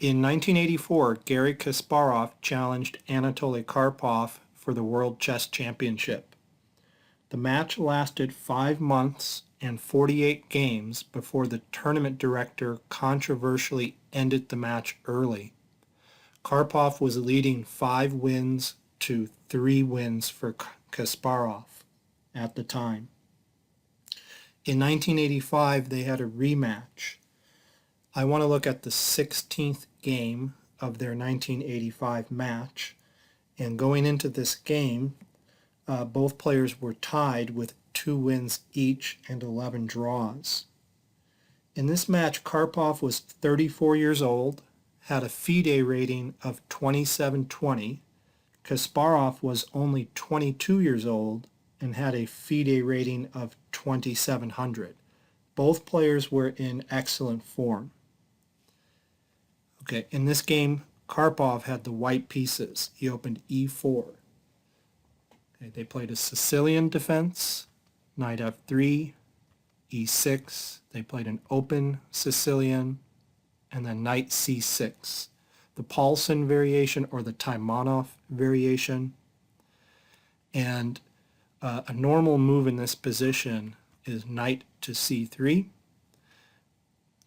In 1984, Garry Kasparov challenged Anatoly Karpov for the World Chess Championship. The match lasted 5 months and 48 games before the tournament director controversially ended the match early. Karpov was leading 5 wins to 3 wins for Kasparov at the time. In 1985, they had a rematch. I want to look at the 16th game of their 1985 match. And going into this game, both players were tied with 2 wins each and 11 draws. In this match, Karpov was 34 years old, had a FIDE rating of 2720. Kasparov was only 22 years old and had a FIDE rating of 2700. Both players were in excellent form. Okay, in this game, Karpov had the white pieces. He opened e4. Okay, they played a Sicilian defense, knight f3, e6. They played an open Sicilian, and then knight c6. The Paulsen variation or the Taimanov variation. And a normal move in this position is knight to c3.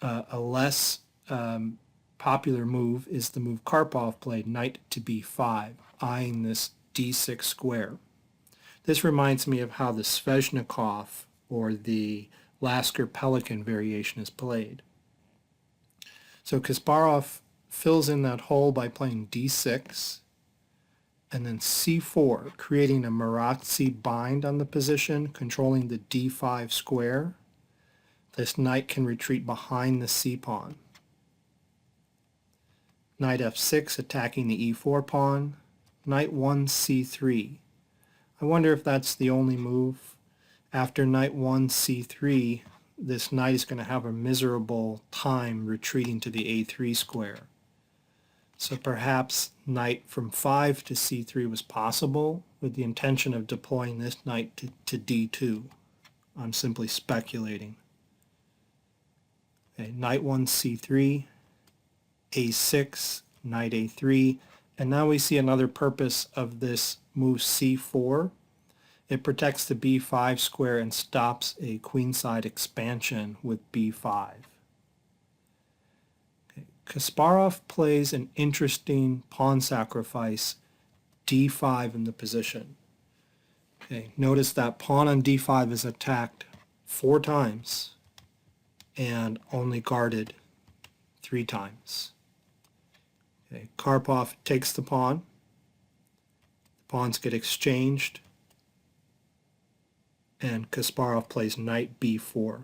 A less popular move is the move Karpov played, knight to b5, eyeing this d6 square. This reminds me of how the Sveshnikov or the Lasker-Pelikan variation is played. So Kasparov fills in that hole by playing d6 and then c4, creating a Maratzi bind on the position, controlling the d5 square. This knight can retreat behind the c-pawn. Knight f6, attacking the e4 pawn. Knight 1 c3. I wonder if that's the only move. After knight 1 c3, this knight is going to have a miserable time retreating to the a3 square. So perhaps knight from 5 to c3 was possible with the intention of deploying this knight to d2. I'm simply speculating. Okay, knight 1 c3, a6, knight a3, and now we see another purpose of this move c4. It protects the b5 square and stops a queenside expansion with b5. Okay. Kasparov plays an interesting pawn sacrifice, d5 in the position. Okay. Notice that pawn on d5 is attacked 4 times and only guarded 3 times. Okay. Karpov takes the pawn. The pawns get exchanged. And Kasparov plays knight b4.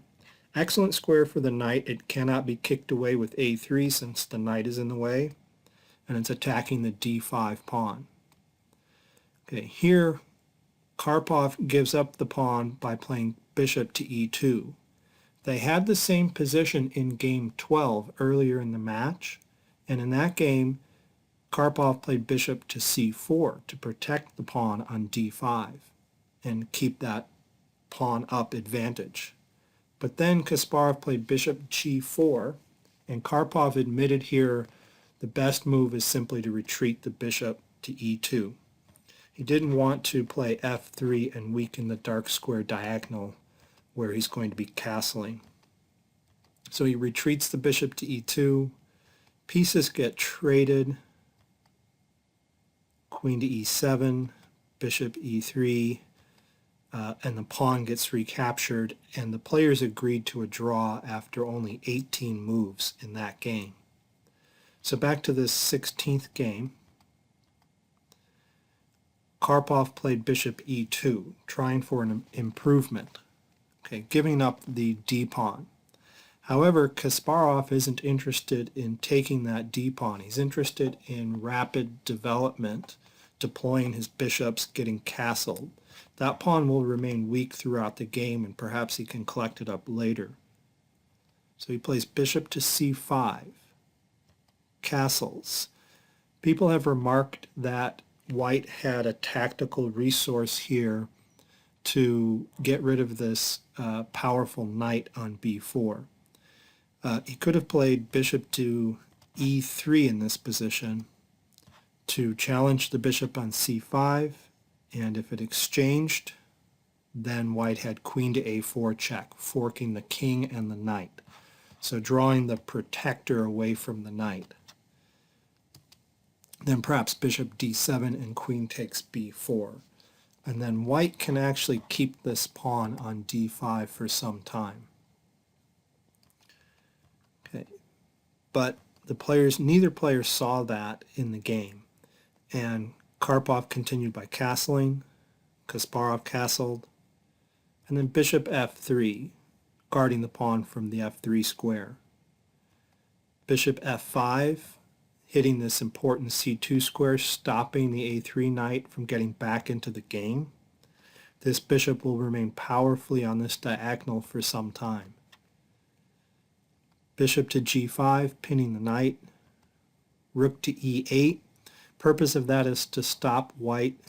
Excellent square for the knight. It cannot be kicked away with a3 since the knight is in the way. And it's attacking the d5 pawn. Okay, here Karpov gives up the pawn by playing bishop to e2. They had the same position in game 12 earlier in the match. And in that game, Karpov played bishop to c4 to protect the pawn on d5 and keep that pawn up advantage. But then Kasparov played bishop g4, and Karpov admitted here the best move is simply to retreat the bishop to e2. He didn't want to play f3 and weaken the dark square diagonal where he's going to be castling. So he retreats the bishop to e2. Pieces get traded. Queen to e7, bishop e3, and the pawn gets recaptured, and the players agreed to a draw after only 18 moves in that game. So back to this 16th game. Karpov played bishop e2, trying for an improvement, okay, giving up the d-pawn. However, Kasparov isn't interested in taking that d-pawn. He's interested in rapid development, deploying his bishops, getting castled. That pawn will remain weak throughout the game, and perhaps he can collect it up later. So he plays bishop to c5, castles. People have remarked that white had a tactical resource here to get rid of this powerful knight on b4. He could have played bishop to e3 in this position to challenge the bishop on c5, and if it exchanged, then white had queen to a4 check, forking the king and the knight. So drawing the protector away from the knight. Then perhaps bishop d7 and queen takes b4. And then white can actually keep this pawn on d5 for some time. Okay, but neither player saw that in the game. And Karpov continued by castling, Kasparov castled, and then bishop f3, guarding the pawn from the f3 square. Bishop f5, hitting this important c2 square, stopping the a3 knight from getting back into the game. This bishop will remain powerfully on this diagonal for some time. Bishop to g5, pinning the knight. Rook to e8. Purpose of that is to stop white.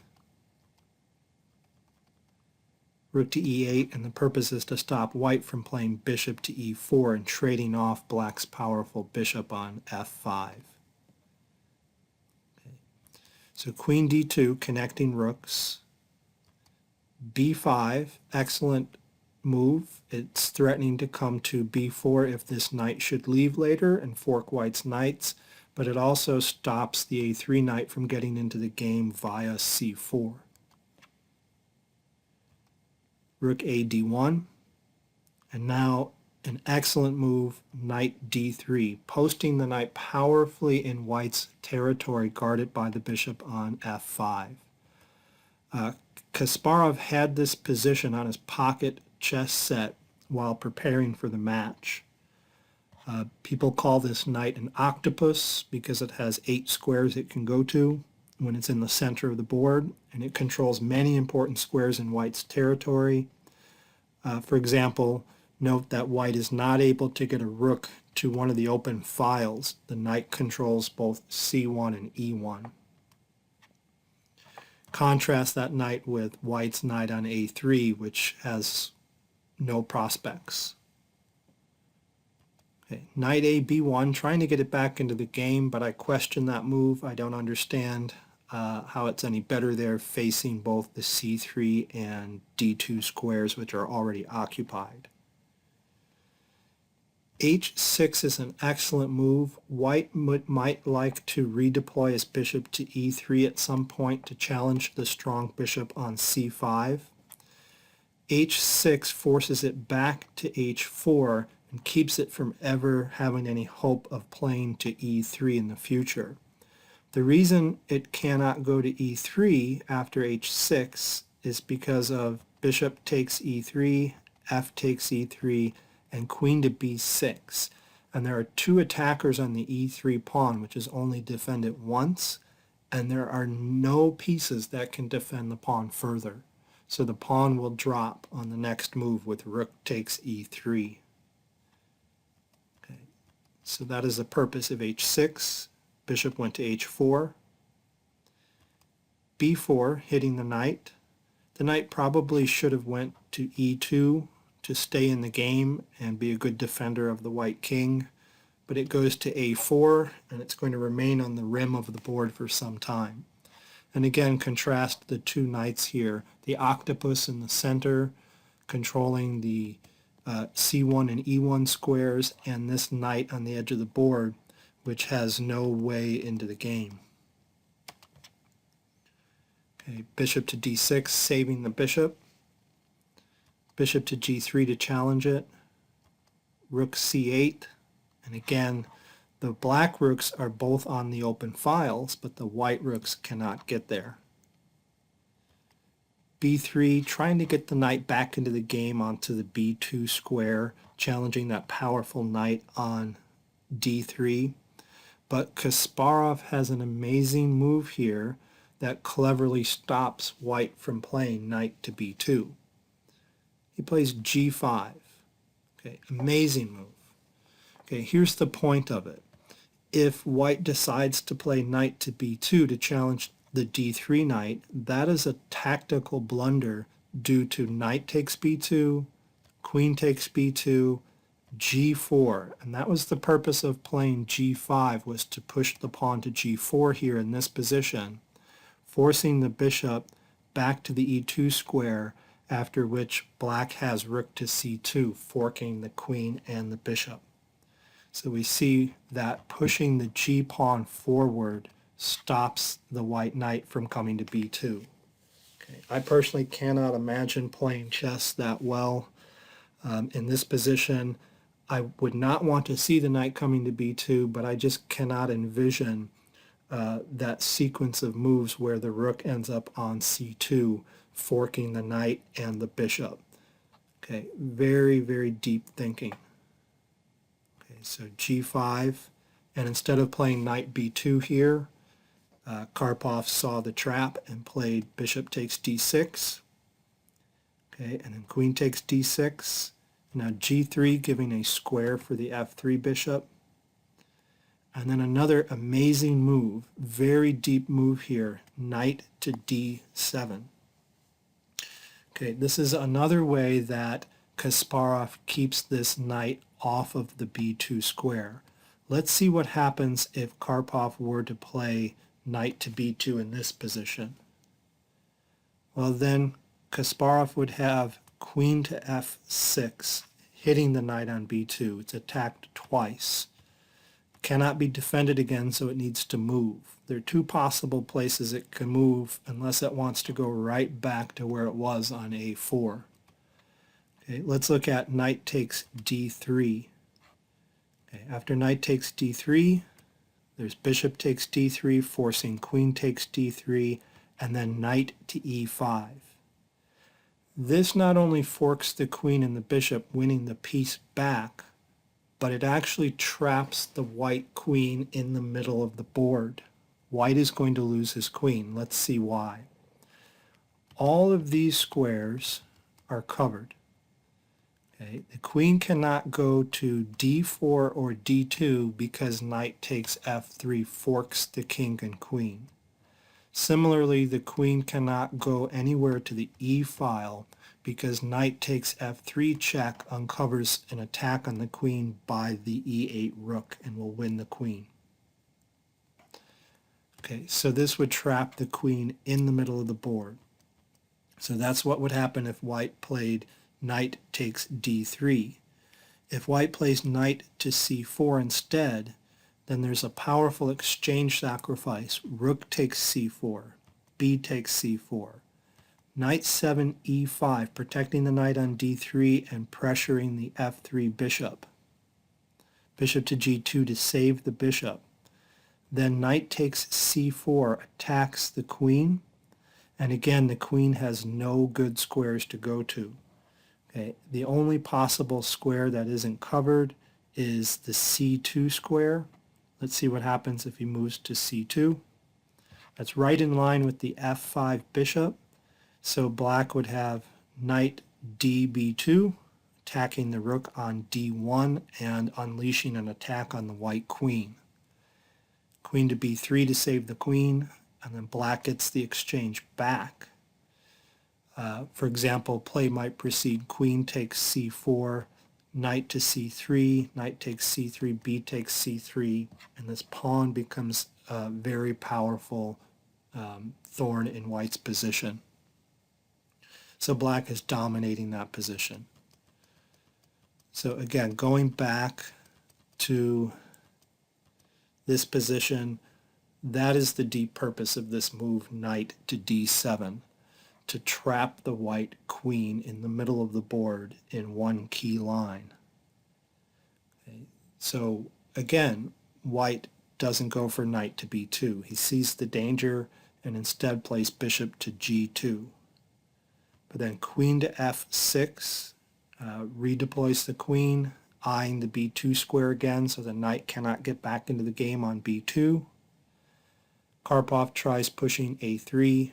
Rook to e8, and the purpose is to stop white from playing bishop to e4 and trading off black's powerful bishop on f5. Okay. So queen d2, connecting rooks. b5, excellent move. It's threatening to come to b4 if this knight should leave later and fork white's knights, but it also stops the a3 knight from getting into the game via c4. Rook a d1, and now an excellent move, knight d3, posting the knight powerfully in white's territory guarded by the bishop on f5. Kasparov had this position on his pocket chess set while preparing for the match. People call this knight an octopus because it has 8 squares it can go to when it's in the center of the board, and it controls many important squares in white's territory. For example, note that white is not able to get a rook to one of the open files. The knight controls both c1 and e1. Contrast that knight with white's knight on a3, which has no prospects. Okay, knight a b1, trying to get it back into the game, but I question that move. I don't understand how it's any better there, facing both the c3 and d2 squares, which are already occupied. h6 is an excellent move. White might like to redeploy his bishop to e3 at some point to challenge the strong bishop on c5. h6 forces it back to h4 and keeps it from ever having any hope of playing to e3 in the future. The reason it cannot go to e3 after h6 is because of bishop takes e3, f takes e3, and queen to b6. And there are 2 attackers on the e3 pawn, which is only defended once, and there are no pieces that can defend the pawn further. So the pawn will drop on the next move with rook takes e3. Okay. So that is the purpose of h6. Bishop went to h4. b4, hitting the knight. The knight probably should have went to e2 to stay in the game and be a good defender of the white king, but it goes to a4, and it's going to remain on the rim of the board for some time. And again, contrast the 2 knights here. The octopus in the center, controlling the c1 and e1 squares, and this knight on the edge of the board, which has no way into the game. Okay, bishop to d6, saving the bishop. Bishop to g3 to challenge it. Rook c8, and again, the black rooks are both on the open files, but the white rooks cannot get there. b3, trying to get the knight back into the game onto the b2 square, challenging that powerful knight on d3. But Kasparov has an amazing move here that cleverly stops white from playing knight to b2. He plays g5. Okay, amazing move. Okay, here's the point of it. If white decides to play knight to b2 to challenge the d3 knight, that is a tactical blunder due to knight takes b2, queen takes b2, g4, and that was the purpose of playing g5, was to push the pawn to g4 here in this position, forcing the bishop back to the e2 square, after which black has rook to c2, forking the queen and the bishop. So we see that pushing the g pawn forward stops the white knight from coming to b2. Okay. I personally cannot imagine playing chess that well. In this position, I would not want to see the knight coming to b2, but I just cannot envision that sequence of moves where the rook ends up on c2, forking the knight and the bishop. Okay, very, very deep thinking. Okay, so g5, and instead of playing knight b2 here, Karpov saw the trap and played bishop takes d6. Okay, and then queen takes d6. Now g3, giving a square for the f3 bishop. And then another amazing move, very deep move here, knight to d7. Okay, this is another way that Kasparov keeps this knight off of the b2 square. Let's see what happens if Karpov were to play knight to b2 in this position. Well, then Kasparov would have queen to f6, hitting the knight on b2. It's attacked twice. Cannot be defended again, so it needs to move. There are two possible places it can move unless it wants to go right back to where it was on a4. Okay, let's look at knight takes d3. Okay, after knight takes d3, there's bishop takes d3, forcing queen takes d3, and then knight to e5. This not only forks the queen and the bishop, winning the piece back, but it actually traps the white queen in the middle of the board. White is going to lose his queen. Let's see why. All of these squares are covered. Okay, the queen cannot go to d4 or d2 because knight takes f3 forks the king and queen. Similarly, the queen cannot go anywhere to the e file because knight takes f3 check uncovers an attack on the queen by the e8 rook and will win the queen. Okay, so this would trap the queen in the middle of the board. So that's what would happen if white played knight takes d3. If white plays knight to c4 instead, then there's a powerful exchange sacrifice. Rook takes c4, b takes c4. Knight 7 e5, protecting the knight on d3 and pressuring the f3 bishop. Bishop to g2 to save the bishop. Then knight takes c4, attacks the queen, and again the queen has no good squares to go to. Okay, the only possible square that isn't covered is the c2 square. Let's see what happens if he moves to c2. That's right in line with the f5 bishop. So black would have knight db2, attacking the rook on d1 and unleashing an attack on the white queen. Queen to b3 to save the queen, and then black gets the exchange back. For example, play might proceed queen takes c4, knight to c3, knight takes c3, b takes c3, and this pawn becomes a very powerful thorn in white's position. So black is dominating that position. So again, going back to this position, that is the deep purpose of this move, knight to d7, to trap the white queen in the middle of the board in one key line. Okay. So again, white doesn't go for knight to b2. He sees the danger and instead plays bishop to g2. But then queen to f6, redeploys the queen, eyeing the b2 square again so the knight cannot get back into the game on b2. Karpov tries pushing a3.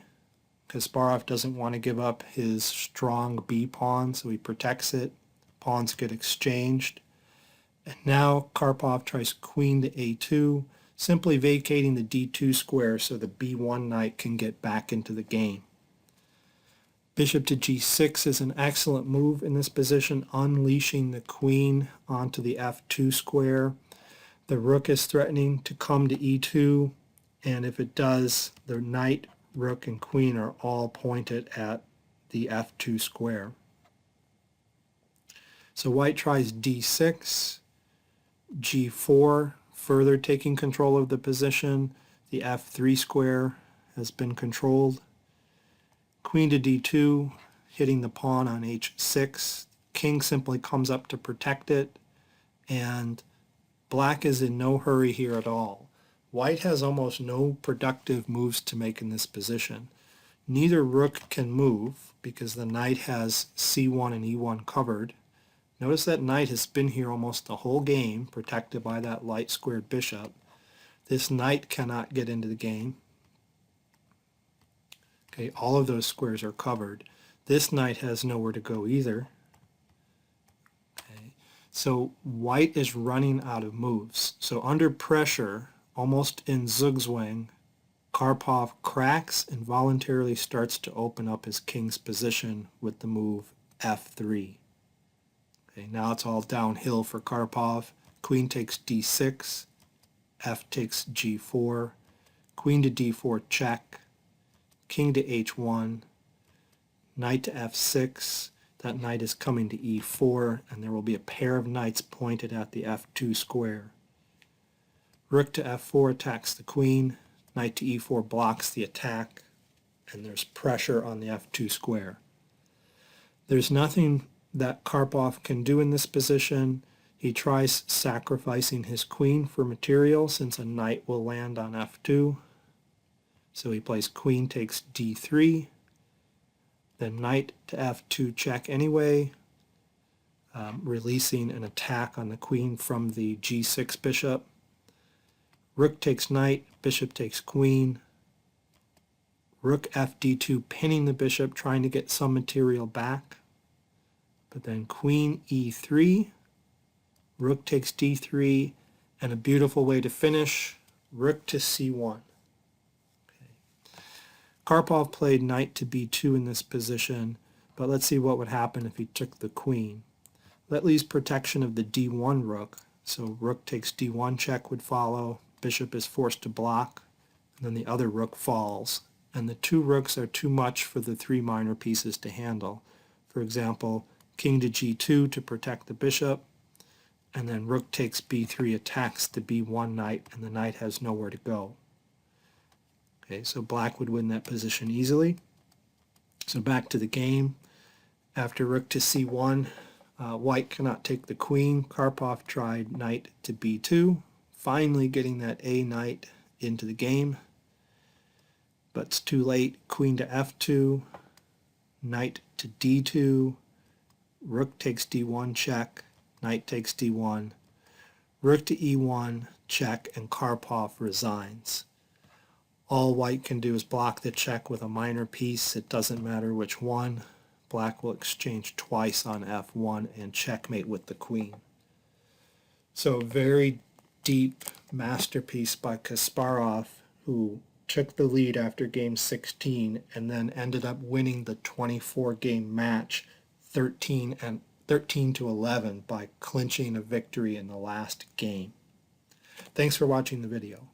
Kasparov doesn't want to give up his strong b pawn, so he protects it. Pawns get exchanged. And now Karpov tries queen to a2, simply vacating the d2 square so the b1 knight can get back into the game. Bishop to g6 is an excellent move in this position, unleashing the queen onto the f2 square. The rook is threatening to come to e2, and if it does, the knight, rook, and queen are all pointed at the f2 square. So white tries d6, g4, further taking control of the position. The f3 square has been controlled. Queen to d2, hitting the pawn on h6. King simply comes up to protect it, and black is in no hurry here at all. White has almost no productive moves to make in this position. Neither rook can move because the knight has c1 and e1 covered. Notice that knight has been here almost the whole game, protected by that light squared bishop. This knight cannot get into the game. Okay, all of those squares are covered. This knight has nowhere to go either. Okay, so white is running out of moves. So under pressure, almost in zugzwang, Karpov cracks and voluntarily starts to open up his king's position with the move f3. Okay, now it's all downhill for Karpov. Queen takes d6, f takes g4, queen to d4 check, king to h1, knight to f6. That knight is coming to e4, and there will be a pair of knights pointed at the f2 square. Rook to f4 attacks the queen, knight to e4 blocks the attack, and there's pressure on the f2 square. There's nothing that Karpov can do in this position. He tries sacrificing his queen for material since a knight will land on f2. So he plays queen takes d3, then knight to f2 check anyway, releasing an attack on the queen from the g6 bishop. Rook takes knight, bishop takes queen, rook fd2 pinning the bishop, trying to get some material back. But then queen e3, rook takes d3, and a beautiful way to finish, rook to c1. Okay. Karpov played knight to b2 in this position, but let's see what would happen if he took the queen. That leaves protection of the d1 rook, so rook takes d1 check would follow, bishop is forced to block, and then the other rook falls. And the two rooks are too much for the three minor pieces to handle. For example, king to g2 to protect the bishop, and then rook takes b3 attacks the b1 knight, and the knight has nowhere to go. Okay, so black would win that position easily. So back to the game. After rook to c1, white cannot take the queen. Karpov tried knight to b2, finally getting that a knight into the game, but it's too late. Queen to f2, knight to d2, rook takes d1 check, knight takes d1, rook to e1 check, and Karpov resigns. All white can do is block the check with a minor piece. It doesn't matter which one. Black will exchange twice on f1 and checkmate with the queen. So very deep masterpiece by Kasparov, who took the lead after game 16 and then ended up winning the 24-game match 13 to 11 by clinching a victory in the last game. Thanks for watching the video.